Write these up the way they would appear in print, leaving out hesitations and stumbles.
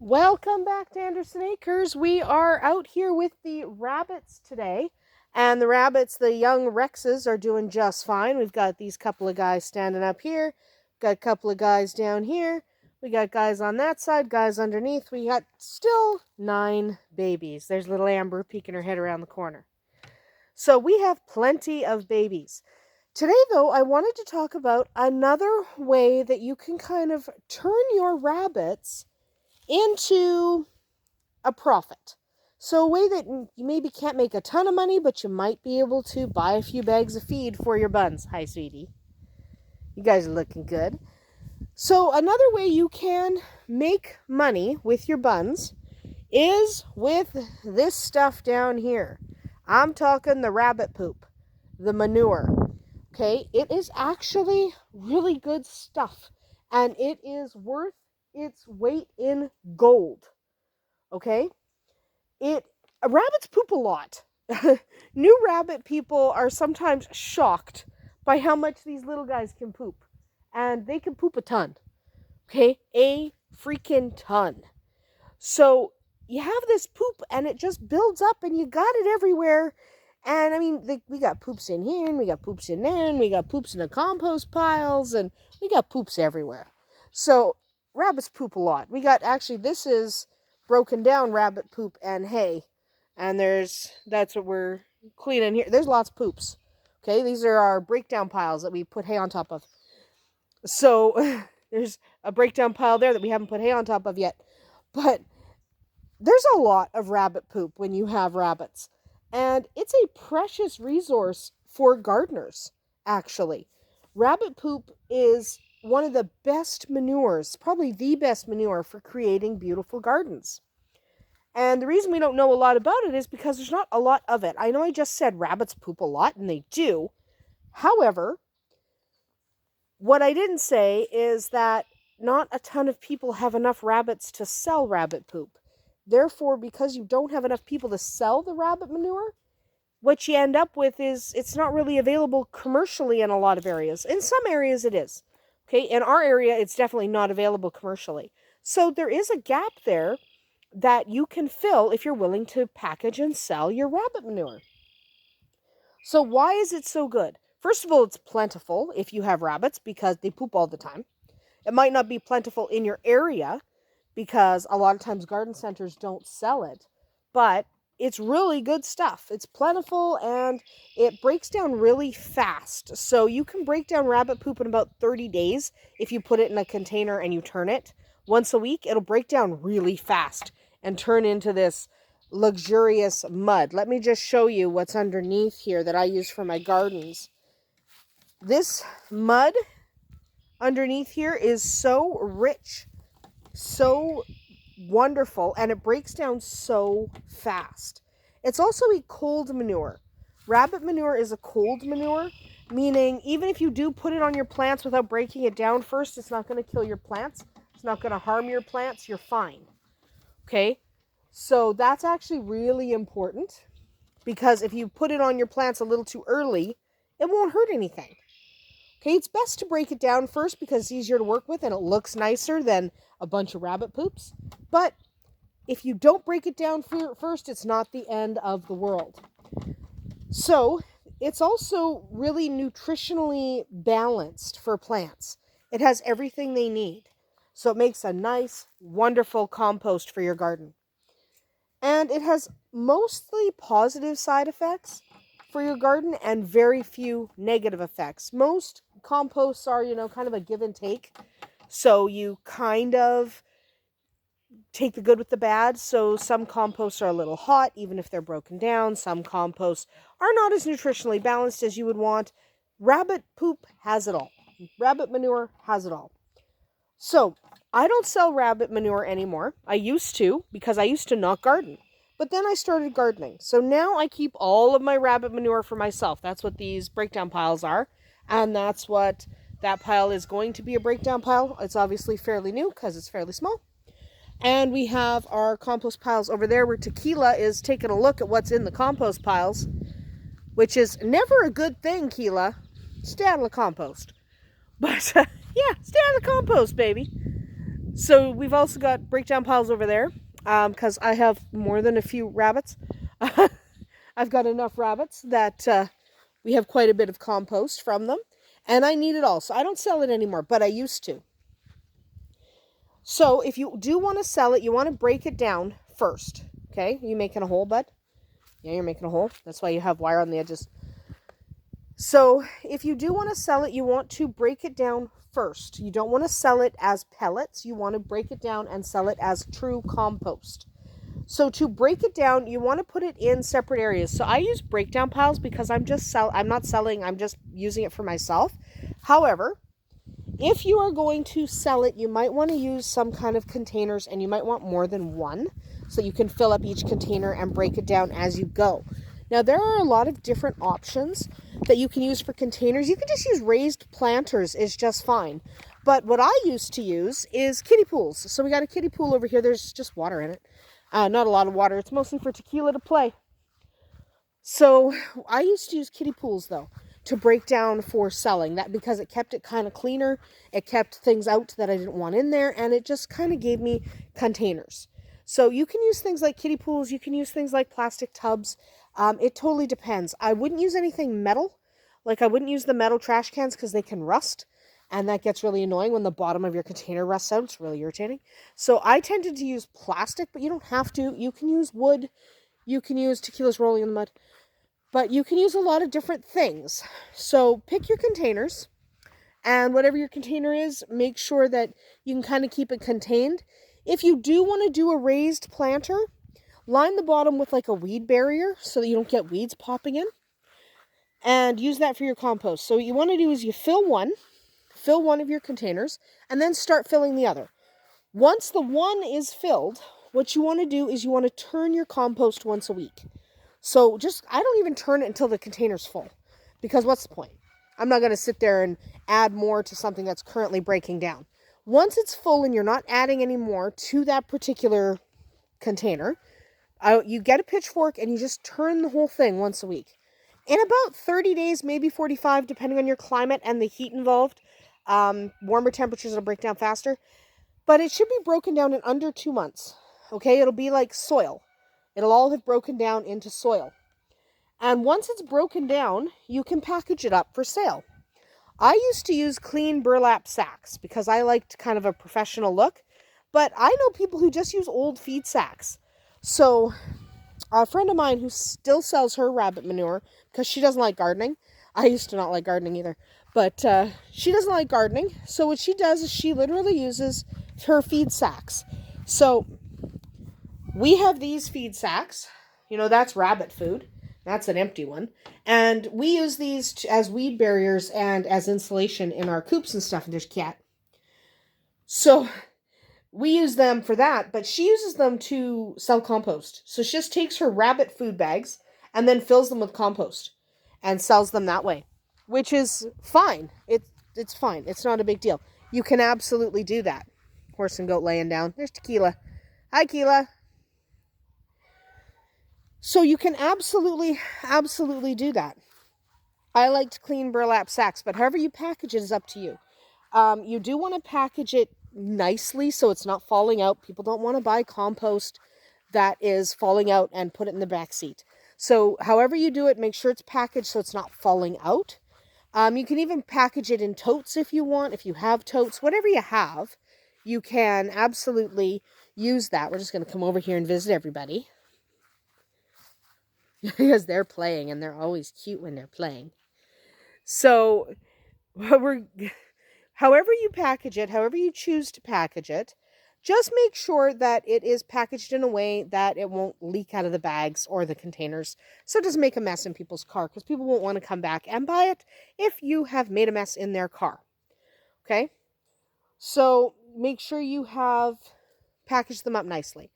Welcome back to Andersen Acres. We are out here with the rabbits today. And the rabbits, the young Rexes, are doing just fine. We've got these couple of guys standing up here. Got a couple of guys down here. We got guys on that side, guys underneath. We got still 9 babies. There's little Amber peeking her head around the corner. So we have plenty of babies. Today, though, I wanted to talk about another way that you can kind of turn your rabbits into a profit. So a way that you maybe can't make a ton of money, but you might be able to buy a few bags of feed for your buns. Hi, sweetie. You guys are looking good. So another way you can make money with your buns is with this stuff down here. I'm talking the rabbit poop, the manure. Okay, it is actually really good stuff, and it is worth its weight in gold. Okay, rabbits poop a lot. New rabbit people are sometimes shocked by how much these little guys can poop, and they can poop a ton. Okay, a freaking ton. So you have this poop, and it just builds up, and you got it everywhere. And I mean, we got poops in here, and we got poops in there, and we got poops in the compost piles, and we got poops everywhere. So rabbits poop a lot. This is broken down rabbit poop and hay. And that's what we're cleaning here. There's lots of poops. Okay, these are our breakdown piles that we put hay on top of. So there's a breakdown pile there that we haven't put hay on top of yet. But there's a lot of rabbit poop when you have rabbits. And it's a precious resource for gardeners, actually. Rabbit poop is one of the best manures, probably the best manure for creating beautiful gardens. And the reason we don't know a lot about it is because there's not a lot of it. I know I just said rabbits poop a lot, and they do. However, what I didn't say is that not a ton of people have enough rabbits to sell rabbit poop. Therefore, because you don't have enough people to sell the rabbit manure, what you end up with is it's not really available commercially in a lot of areas. In some areas it is. Okay, in our area it's definitely not available commercially. So there is a gap there that you can fill if you're willing to package and sell your rabbit manure. So why is it so good? First of all, it's plentiful if you have rabbits because they poop all the time. It might not be plentiful in your area because a lot of times garden centers don't sell it, but it's really good stuff. It's plentiful and it breaks down really fast. So you can break down rabbit poop in about 30 days if you put it in a container and you turn it once a week. It'll break down really fast and turn into this luxurious mud. Let me just show you what's underneath here that I use for my gardens. This mud underneath here is so rich, so wonderful, and it breaks down so fast. It's also a cold manure. Rabbit manure is a cold manure, meaning even if you do put it on your plants without breaking it down first, it's not going to kill your plants. It's not going to harm your plants. You're fine. Okay? So that's actually really important because if you put it on your plants a little too early, it won't hurt anything. Okay, it's best to break it down first because it's easier to work with and it looks nicer than a bunch of rabbit poops. But if you don't break it down first, it's not the end of the world. So it's also really nutritionally balanced for plants. It has everything they need. So it makes a nice, wonderful compost for your garden. And it has mostly positive side effects for your garden and very few negative effects. Most composts are, kind of a give and take. So you kind of take the good with the bad. So some composts are a little hot, even if they're broken down. Some composts are not as nutritionally balanced as you would want. Rabbit poop has it all. Rabbit manure has it all. So I don't sell rabbit manure anymore. I used to, because I used to not garden. But then I started gardening. So now I keep all of my rabbit manure for myself. That's what these breakdown piles are. And that's what that pile is going to be, a breakdown pile. It's obviously fairly new because it's fairly small. And we have our compost piles over there where Tequila is taking a look at what's in the compost piles, which is never a good thing, Keela. Stay out of the compost. But yeah, stay out of the compost, baby. So we've also got breakdown piles over there because I have more than a few rabbits. I've got enough rabbits that we have quite a bit of compost from them, and I need it all. So I don't sell it anymore, but I used to. So if you do want to sell it, you want to break it down first. Okay, you making a hole, bud? Yeah, you're making a hole. That's why you have wire on the edges. So if you do want to sell it, you want to break it down first. You don't want to sell it as pellets. You want to break it down and sell it as true compost. So to break it down, you want to put it in separate areas. So I use breakdown piles because I'm not selling, I'm just using it for myself. However, if you are going to sell it, you might want to use some kind of containers, and you might want more than one so you can fill up each container and break it down as you go. Now, there are a lot of different options that you can use for containers. You can just use raised planters, is just fine. But what I used to use is kiddie pools. So we got a kiddie pool over here. There's just water in it. Not a lot of water. It's mostly for tequila to play. So I used to use kiddie pools, though, to break down for selling. That because it kept it kind of cleaner. It kept things out that I didn't want in there. And it just kind of gave me containers. So you can use things like kiddie pools. You can use things like plastic tubs. It totally depends. I wouldn't use anything metal. Like I wouldn't use the metal trash cans because they can rust. And that gets really annoying when the bottom of your container rusts out. It's really irritating. So I tended to use plastic, but you don't have to. You can use wood. You can use tequila's rolling in the mud. But you can use a lot of different things. So pick your containers. And whatever your container is, make sure that you can kind of keep it contained. If you do want to do a raised planter, line the bottom with like a weed barrier so that you don't get weeds popping in. And use that for your compost. So what you want to do is you fill one of your containers, and then start filling the other. Once the one is filled, what you want to do is you want to turn your compost once a week. So I don't even turn it until the container's full, because what's the point? I'm not going to sit there and add more to something that's currently breaking down. Once it's full and you're not adding any more to that particular container, you get a pitchfork and you just turn the whole thing once a week. In about 30 days, maybe 45, depending on your climate and the heat involved. Warmer temperatures will break down faster. But it should be broken down in under 2 months. Okay, it'll be like soil. It'll all have broken down into soil. And once it's broken down, you can package it up for sale. I used to use clean burlap sacks because I liked kind of a professional look. But I know people who just use old feed sacks. So a friend of mine who still sells her rabbit manure because she doesn't like gardening. I used to not like gardening either. But she doesn't like gardening. So what she does is she literally uses her feed sacks. So we have these feed sacks. You know, that's rabbit food. That's an empty one. And we use these as weed barriers and as insulation in our coops and stuff. And there's a cat. So we use them for that, but she uses them to sell compost. So she just takes her rabbit food bags and then fills them with compost and sells them that way, which is fine. It's fine. It's not a big deal. You can absolutely do that. Horse and goat laying down. There's Tequila. Hi, Keela. So you can absolutely do that. I like to clean burlap sacks, but however you package it is up to you. You do want to package it nicely so it's not falling out. People don't want to buy compost that is falling out and put it in the back seat. So however you do it, make sure it's packaged so it's not falling out. You can even package it in totes if you want. If you have totes, whatever you have, you can absolutely use that. We're just going to come over here and visit everybody. Because they're playing, and they're always cute when they're playing. So however you package it, however you choose to package it, just make sure that it is packaged in a way that it won't leak out of the bags or the containers. So it doesn't make a mess in people's car, because people won't want to come back and buy it if you have made a mess in their car. Okay? So make sure you have packaged them up nicely.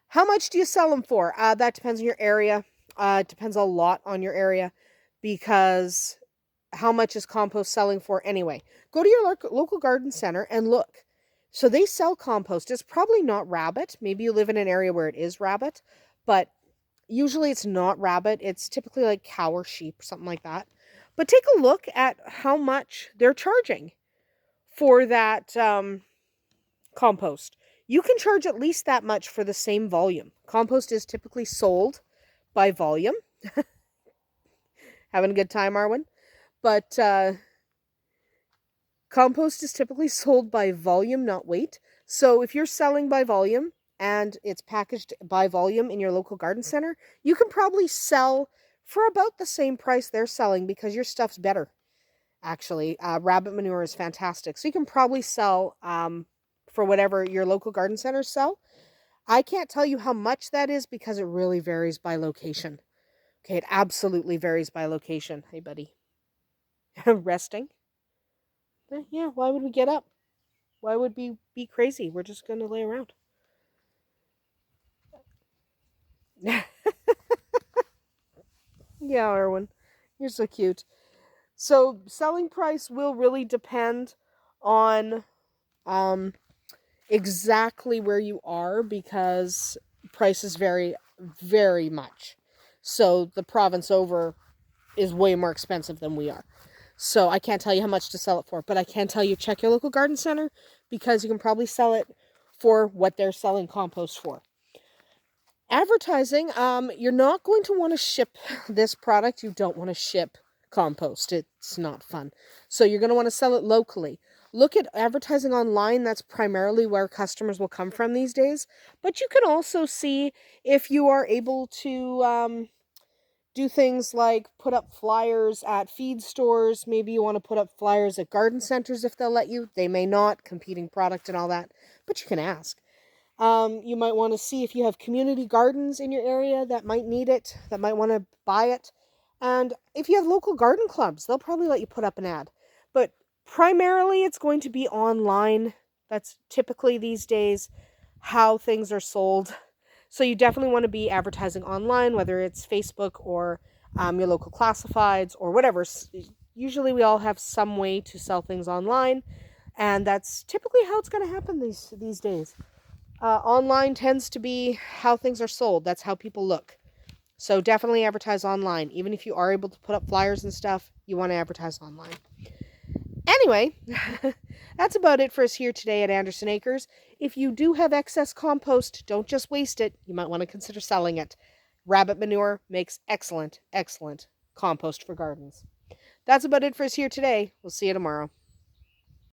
How much do you sell them for? That depends on your area. It depends a lot on your area, because how much is compost selling for anyway? Go to your local garden center and look. So they sell compost. It's probably not rabbit. Maybe you live in an area where it is rabbit, but usually it's not rabbit. It's typically like cow or sheep, something like that. But take a look at how much they're charging for that compost. You can charge at least that much for the same volume. Compost is typically sold by volume. Having a good time, Arwen? But compost is typically sold by volume, not weight. So if you're selling by volume and it's packaged by volume in your local garden center, you can probably sell for about the same price they're selling because your stuff's better. Actually, rabbit manure is fantastic. So you can probably sell for whatever your local garden centers sell. I can't tell you how much that is because it really varies by location. Okay, it absolutely varies by location. Hey, buddy. Resting? Yeah, why would we get up? Why would we be crazy? We're just going to lay around. Yeah, Erwin. You're so cute. So selling price will really depend on exactly where you are because prices vary very much. So the province over is way more expensive than we are. So I can't tell you how much to sell it for, but I can tell you check your local garden center because you can probably sell it for what they're selling compost for. Advertising, you're not going to want to ship this product. You don't want to ship compost. It's not fun. So you're going to want to sell it locally. Look at advertising online. That's primarily where customers will come from these days. But you can also see if you are able to do things like put up flyers at feed stores. Maybe you want to put up flyers at garden centers if they'll let you. They may not, competing product and all that, but you can ask. You might want to see if you have community gardens in your area that might need it, that might want to buy it. And if you have local garden clubs, they'll probably let you put up an ad. But primarily it's going to be online. That's typically these days how things are sold. So you definitely want to be advertising online, whether it's Facebook or your local classifieds or whatever. Usually we all have some way to sell things online, and that's typically how it's going to happen these days. Online tends to be how things are sold. That's how people look. So definitely advertise online. Even if you are able to put up flyers and stuff, you want to advertise online. Anyway, that's about it for us here today at Andersen Acres. If you do have excess compost, don't just waste it. You might want to consider selling it. Rabbit manure makes excellent, excellent compost for gardens. That's about it for us here today. We'll see you tomorrow.